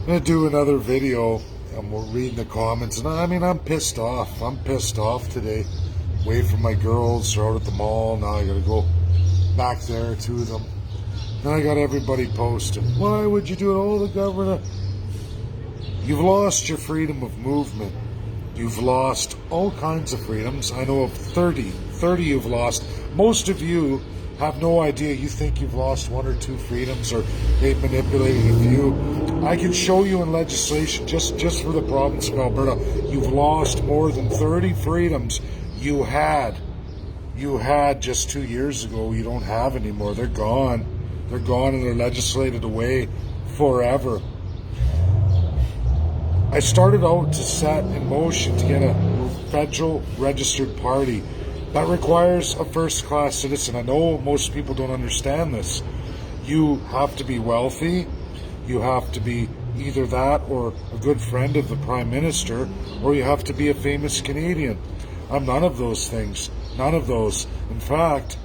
gonna do another video and we're reading the comments, and I mean, I'm pissed off. I'm pissed off today. Away from my girls, they're out at the mall. Now I gotta go back there to them. Then I got everybody posting. Why would you do it? Oh, the governor. You've lost your freedom of movement. You've lost all kinds of freedoms. I know of 30 you've lost. Most of you have no idea. You think you've lost one or two freedoms, or they've manipulated a few. I can show you in legislation, just for the province of Alberta, you've lost more than 30 freedoms you had just 2 years ago. You don't have anymore. They're gone. They're gone, and they're legislated away forever. I started out to set in motion to get a federal registered party. That requires a first-class citizen. I know most people don't understand this. You have to be wealthy. You have to be either that or a good friend of the Prime Minister, or you have to be a famous Canadian. I'm none of those things. None of those. In fact,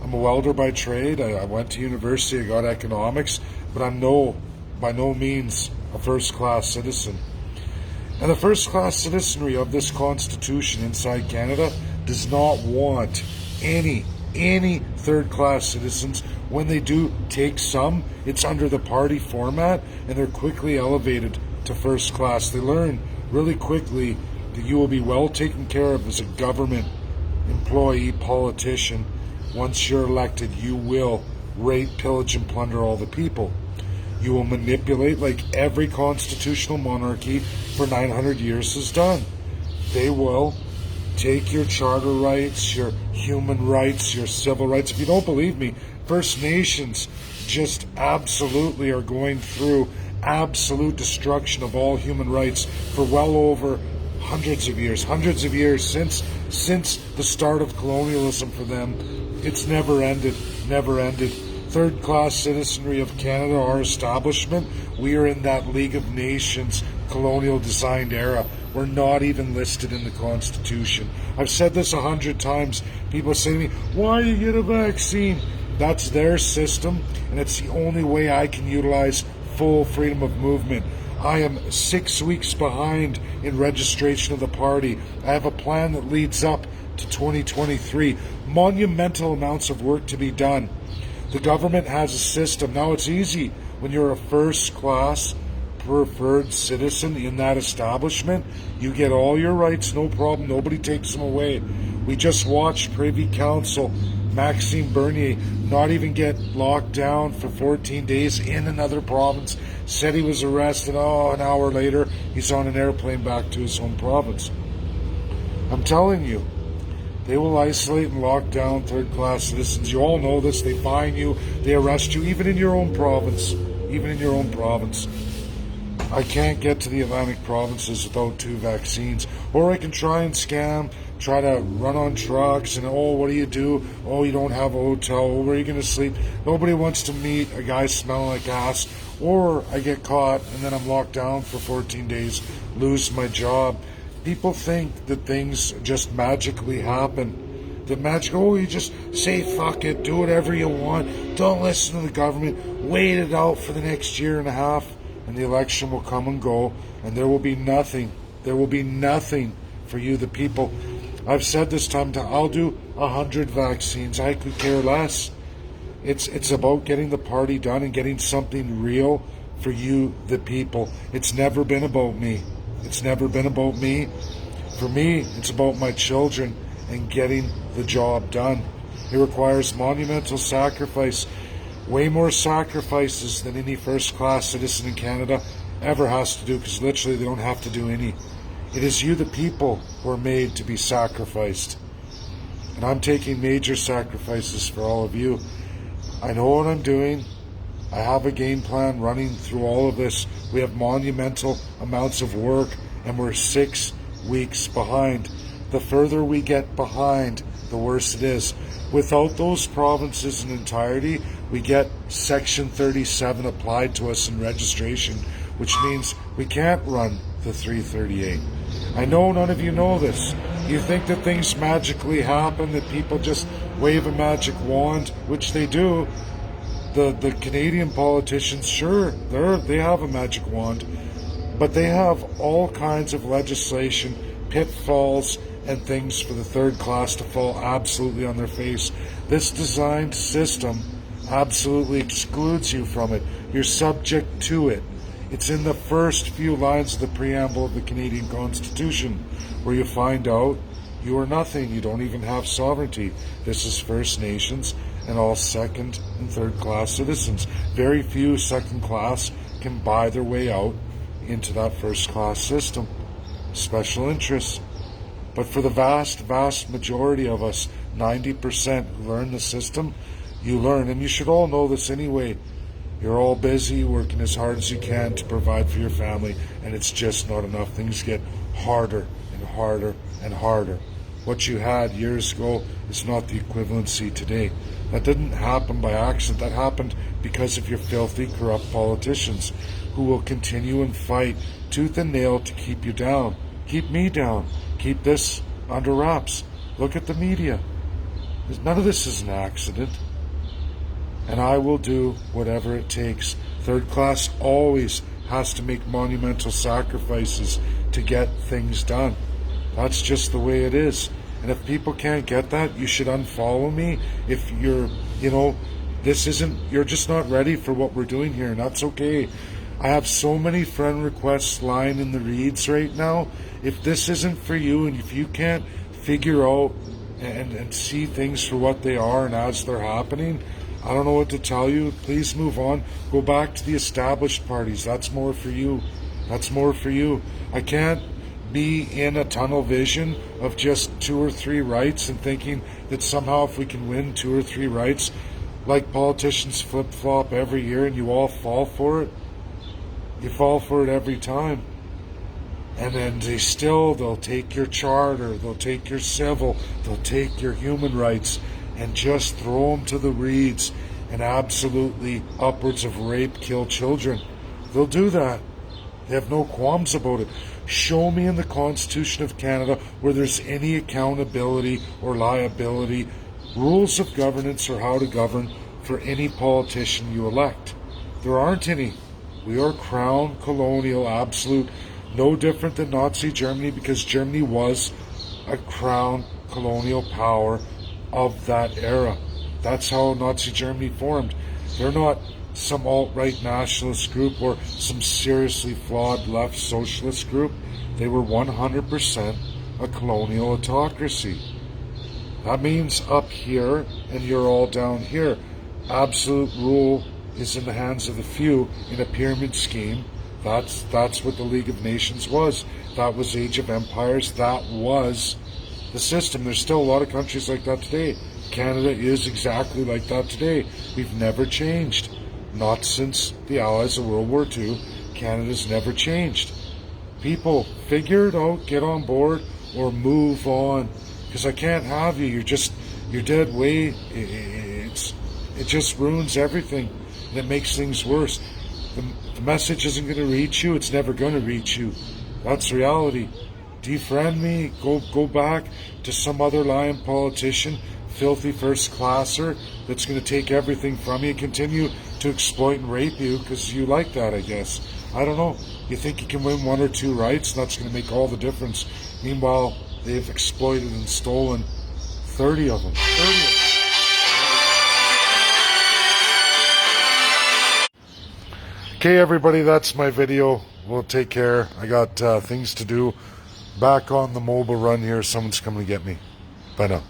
I'm a welder by trade. I went to university. I got economics, but I'm by no means a first-class citizen. And the first-class citizenry of this Constitution inside Canada does not want any third-class citizens. When they do take some, it's under the party format, and they're quickly elevated to first class. They learn really quickly that you will be well taken care of as a government employee, politician. Once you're elected, you will rape, pillage, and plunder all the people. You will manipulate like every constitutional monarchy for 900 years has done. They will take your charter rights, your human rights, your civil rights. If you don't believe me, First Nations just absolutely are going through absolute destruction of all human rights for well over hundreds of years since the start of colonialism for them. It's never ended. Third-class citizenry of Canada, our establishment, we are in that League of Nations colonial designed era. We're not even listed in the Constitution. I've said this 100 times. People say to me, why do you get a vaccine? That's their system, and it's the only way I can utilize full freedom of movement. I am 6 weeks behind in registration of the party. I have a plan that leads up to 2023. Monumental amounts of work to be done. The government has a system. Now it's easy when you're a first-class preferred citizen in that establishment. You get all your rights, no problem. Nobody takes them away. We just watched Privy Council Maxime Bernier not even get locked down for 14 days in another province. Said he was arrested. An hour later, he's on an airplane back to his home province. I'm telling you, they will isolate and lock down third-class citizens. You all know this. They fine you. They arrest you, even in your own province. I can't get to the Atlantic provinces without 2 vaccines. Or I can try and scam, try to run on trucks, and what do? You don't have a hotel. Where are you going to sleep? Nobody wants to meet a guy smelling like ass. Or I get caught, and then I'm locked down for 14 days, lose my job. People think that things just magically happen. You just say fuck it, do whatever you want, don't listen to the government, wait it out for the next year and a half, and the election will come and go, and there will be nothing. There will be nothing for you, the people. I've said this time, I'll do 100 vaccines. I could care less. It's about getting the party done and getting something real for you, the people. It's never been about me. For me, it's about my children and getting the job done. It requires monumental sacrifice, way more sacrifices than any first-class citizen in Canada ever has to do, because literally they don't have to do any. It is you, the people, who are made to be sacrificed. And I'm taking major sacrifices for all of you. I know what I'm doing. I have a game plan running through all of this. We have monumental amounts of work, and we're 6 weeks behind. The further we get behind, the worse it is. Without those provinces in entirety, we get Section 37 applied to us in registration, which means we can't run the 338. I know none of you know this. You think that things magically happen, that people just wave a magic wand, which they do. The Canadian politicians, sure, they have a magic wand, but they have all kinds of legislation, pitfalls, and things for the third class to fall absolutely on their face. This designed system absolutely excludes you from it. You're subject to it. It's in the first few lines of the preamble of the Canadian Constitution, where you find out you are nothing. You don't even have sovereignty. This is First Nations and all second and third class citizens. Very few second class can buy their way out into that first class system. Special interests. But for the vast, vast majority of us, 90% who learn the system, you learn, and you should all know this anyway. You're all busy working as hard as you can to provide for your family, and it's just not enough. Things get harder and harder and harder. What you had years ago is not the equivalency today. That didn't happen by accident. That happened because of your filthy, corrupt politicians who will continue and fight tooth and nail to keep you down, keep me down, keep this under wraps. Look at the media. None of this is an accident. And I will do whatever it takes. Third class always has to make monumental sacrifices to get things done. That's just the way it is. And if people can't get that, you should unfollow me. If you're, you're just not ready for what we're doing here, and that's okay. I have so many friend requests lying in the reads right now. If this isn't for you, and if you can't figure out and see things for what they are and as they're happening, I don't know what to tell you. Please move on. Go back to the established parties. That's more for you. That's more for you. I can't be in a tunnel vision of just 2 or 3 rights and thinking that somehow if we can win 2 or 3 rights, like politicians flip-flop every year and you all fall for it. You fall for it every time. And then they'll take your charter, they'll take your civil, they'll take your human rights and just throw them to the reeds and absolutely upwards of rape, kill children. They'll do that. They have no qualms about it. Show me in the Constitution of Canada where there's any accountability or liability, rules of governance or how to govern for any politician you elect. There aren't any. We are crown colonial, absolute, no different than Nazi Germany, because Germany was a crown colonial power of that era. That's how Nazi Germany formed. They're not some alt-right nationalist group or some seriously flawed left socialist group. They were 100% a colonial autocracy. That means up here and you're all down here. Absolute rule is in the hands of the few in a pyramid scheme. That's what the League of Nations was. That was Age of Empires. That was the system. There's still a lot of countries like that today. Canada is exactly like that today. We've never changed. Not since the Allies of World War II. Canada's never changed. People, figure it out, get on board, or move on. Because I can't have you. You're dead weight. It just ruins everything. And it makes things worse. The message isn't going to reach you. It's never going to reach you. That's reality. Defriend me. Go back to some other lying politician, filthy first-classer that's going to take everything from you, continue to exploit and rape you because you like that, I guess. I don't know. You think you can win 1 or 2 rights, and that's going to make all the difference. Meanwhile, they've exploited and stolen 30 of them. 30 of them. Okay, everybody, that's my video. We'll take care. I got things to do. Back on the mobile run here. Someone's coming to get me. Bye now.